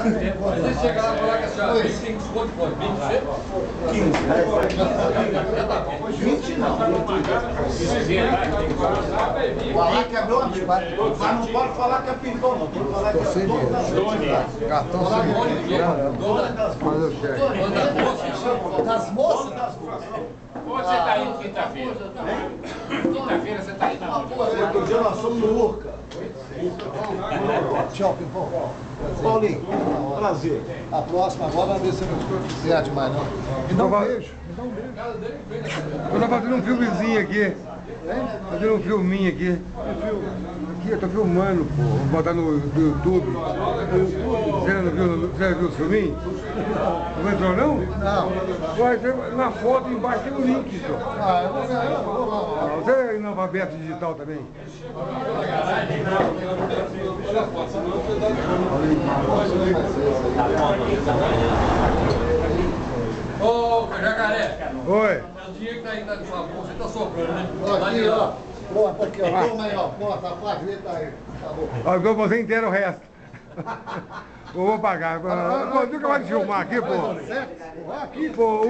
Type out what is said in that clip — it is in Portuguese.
Você chega lá e falar que a senhora tem desconto de quanto? 20%? 15. 20 não. Falar que é dono, mas não pode falar que é pintão, não. Tem que falar que é dono. Cartão Das moças? Onde você está indo quinta-feira? Quinta-feira você está indo aonde? Outro dia nós somos no Urca. Tchau, Pimpão. Paulinho, prazer. A próxima agora vai ver se eu não estou eficiente mais, não. Me dá um beijo. Me dá um beijo. Eu tô fazendo um filmezinho aqui. Fazendo um filminho aqui. Aqui, eu tô filmando, pô. Vou botar no YouTube. Você viu o filminho? Não entrou, não? Não. Na foto embaixo tem o link, senhor. Ah, eu vou ver. Você é analfabeto digital também? Ô, Jacaré. Oi. O dinheiro que tá aí na sua bolsa, você tá sobrando, né? Aqui, ó. Pronto, aqui, ó. Toma aí, ó. Pronto, a placa dele tá aí. Acabou. Ó, eu vou você inteiro o resto. Eu vou pagar. Pô, nunca vai te filmar aqui, pô. Aqui, Pô,